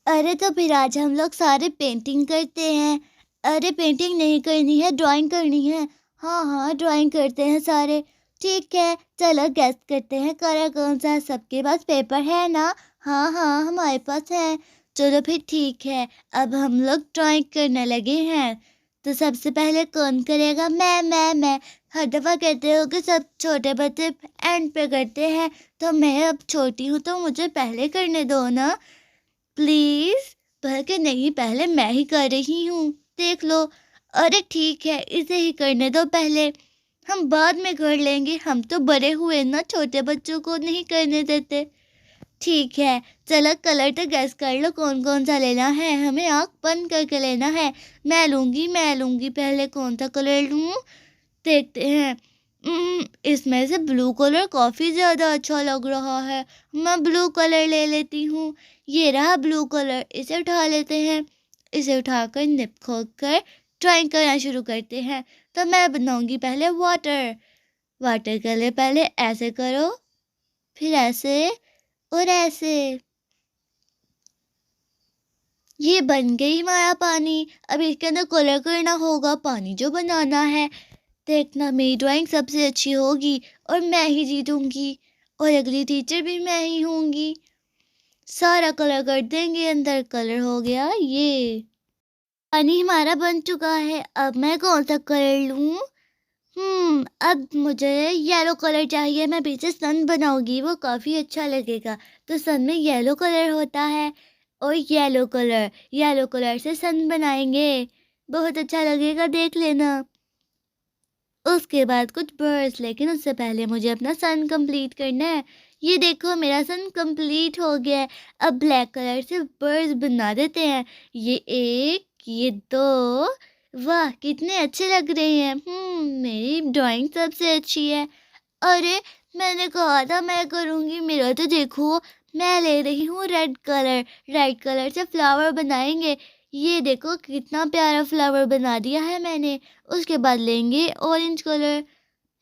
अरे तो फिर आज हम लोग सारे पेंटिंग करते हैं। अरे पेंटिंग नहीं करनी है, ड्राइंग करनी है। हाँ हाँ, ड्राइंग करते हैं सारे। ठीक है, चलो गेस करते हैं कलर कौन सा है। सबके पास पेपर है ना? हाँ हाँ, हमारे पास है। चलो फिर ठीक है, अब हम लोग ड्राइंग करने लगे हैं। तो सबसे पहले कौन करेगा? मैं। हर दफा कहते हो कि सब छोटे बच्चे एंड पे करते हैं, तो मैं अब छोटी हूँ तो मुझे पहले करने दो ना प्लीज। बल्कि नहीं, पहले मैं ही कर रही हूँ, देख लो। अरे ठीक है, इसे ही करने दो पहले, हम बाद में कर लेंगे। हम तो बड़े हुए ना, छोटे बच्चों को नहीं करने देते। ठीक है, चलो कलर तो गैस कर लो कौन कौन सा लेना है। हमें आँख बंद करके लेना है। मैं लूँगी पहले कौन सा कलर लूँ, देखते हैं। इसमें से ब्लू कलर काफ़ी ज़्यादा अच्छा लग रहा है। मैं ब्लू कलर ले लेती हूँ। ये रहा ब्लू कलर, इसे उठा लेते हैं। इसे उठाकर निप खोल कर ड्राइंग करना शुरू करते हैं। तो मैं बनाऊंगी पहले वाटर। वाटर कलर पहले ऐसे करो, फिर ऐसे और ऐसे। ये बन गई हमारा पानी। अब इसके अंदर कलर करना होगा, पानी जो बनाना है। देखना, मेरी ड्राइंग सबसे अच्छी होगी और मैं ही जीतूंगी, और अगली टीचर भी मैं ही होंगी। सारा कलर कर देंगे, अंदर कलर हो गया। ये पानी हमारा बन चुका है। अब मैं कौन सा कलर लूं? अब मुझे येलो कलर चाहिए। मैं पीछे सन बनाऊंगी, वो काफ़ी अच्छा लगेगा। तो सन में येलो कलर होता है, और येलो कलर से सन बनाएंगे। बहुत अच्छा लगेगा, देख लेना। उसके बाद कुछ बर्ड्स, लेकिन उससे पहले मुझे अपना सन कंप्लीट करना है। ये देखो, मेरा सन कंप्लीट हो गया है। अब ब्लैक कलर से बर्ड्स बना देते हैं। ये एक, ये दो। वाह, कितने अच्छे लग रहे हैं। मेरी ड्राइंग सबसे अच्छी है। अरे, मैंने कहा था मैं करूँगी, मेरा तो देखो। मैं ले रही हूँ रेड कलर। रेड कलर से फ्लावर बनाएंगे। ये देखो कितना प्यारा फ्लावर बना दिया है मैंने। उसके बाद लेंगे ऑरेंज कलर।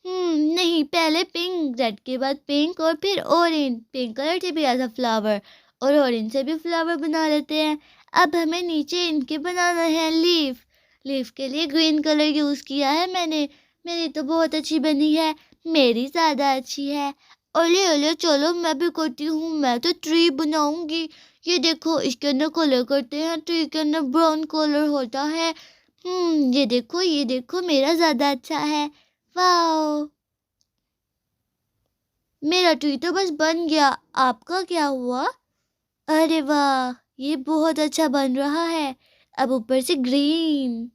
नहीं, पहले पिंक, रेड के बाद पिंक और फिर ऑरेंज। पिंक कलर से भी ऐसा फ्लावर, और ऑरेंज से भी फ्लावर बना लेते हैं। अब हमें नीचे इनके बनाना है लीफ। लीफ के लिए ग्रीन कलर यूज़ किया है मैंने। मेरी तो बहुत अच्छी बनी है, मेरी ज़्यादा अच्छी है। ओले ओले, चलो मैं भी करती हूँ। मैं तो ट्री बनाऊंगी। ये देखो, इसके अंदर कलर करते हैं। ट्री के अंदर ब्राउन कलर होता है। ये देखो मेरा ज़्यादा अच्छा है। वाओ, मेरा ट्री तो बस बन गया। आपका क्या हुआ? अरे वाह, ये बहुत अच्छा बन रहा है। अब ऊपर से ग्रीन,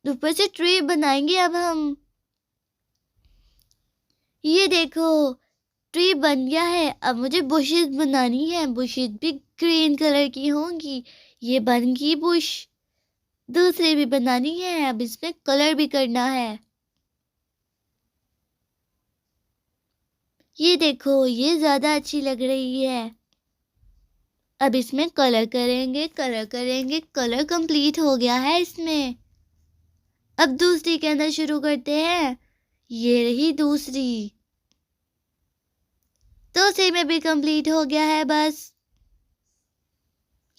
ऊपर से ट्री बनाएंगे अब हम। ये देखो, ट्री बन गया है। अब मुझे बुशेस बनानी है। बुशेस भी ग्रीन कलर की होंगी। ये बन गई बुश। दूसरी भी बनानी है, अब इसमें कलर भी करना है। ये देखो, ये ज़्यादा अच्छी लग रही है। अब इसमें कलर करेंगे, कलर करेंगे। कलर कंप्लीट हो गया है इसमें। अब दूसरी के अंदर शुरू करते हैं। ये रही दूसरी। दूसरी में भी कंप्लीट हो गया है बस।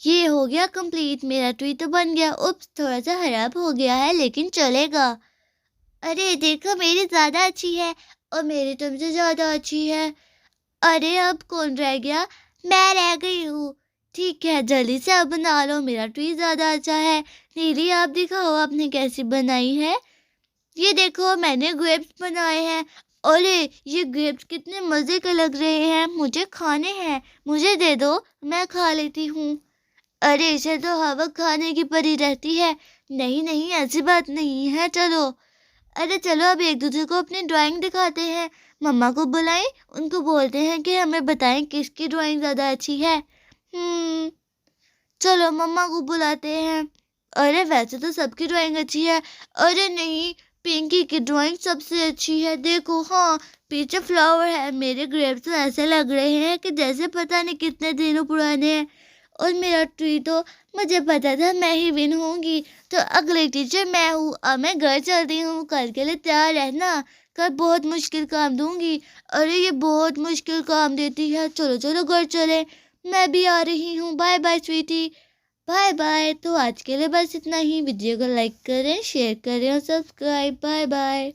ये हो गया कंप्लीट। मेरा ट्री तो बन गया। उप्स, थोड़ा सा खराब हो गया है, लेकिन चलेगा। अरे देखो, मेरी ज़्यादा अच्छी है, और मेरी तुमसे ज़्यादा अच्छी है। अरे अब कौन रह गया? मैं रह गई हूँ। ठीक है, जल्दी से अब बना लो, मेरा ट्री ज़्यादा अच्छा है। नीली, आप दिखाओ आपने कैसी बनाई है। ये देखो, मैंने ग्रेप्स बनाए हैं। अरे, ये ग्रेप्स कितने मज़े के लग रहे हैं। मुझे खाने हैं, मुझे दे दो, मैं खा लेती हूँ। अरे, इसे तो हवा खाने की पड़ी रहती है। नहीं नहीं, ऐसी बात नहीं है, चलो। अरे चलो, अब एक दूसरे को अपनी ड्राइंग दिखाते हैं। मम्मा को बुलाएं, उनको बोलते हैं कि हमें बताएं किसकी ड्राइंग ज़्यादा अच्छी है। हम्म चलो मम्मा को बुलाते हैं। अरे वैसे तो सबकी ड्राइंग अच्छी है। अरे नहीं, पिंकी की ड्राइंग सबसे अच्छी है। देखो, हाँ, पीछे फ्लावर है। मेरे ग्रेप्स तो ऐसे लग रहे हैं कि जैसे पता नहीं कितने दिनों पुराने हैं। और मेरा ट्री तो, मुझे पता था मैं ही विन होंगी। तो अगले टीचर मैं हूँ। अब मैं घर चलती हूँ, कल के लिए तैयार रहना। कल बहुत मुश्किल काम दूंगी। अरे, ये बहुत मुश्किल काम देती है। चलो चलो घर चले, मैं भी आ रही हूँ। Bye bye sweetie. Bye bye. तो आज के लिए बस इतना ही। वीडियो को लाइक करें, शेयर करें और सब्सक्राइब। Bye bye.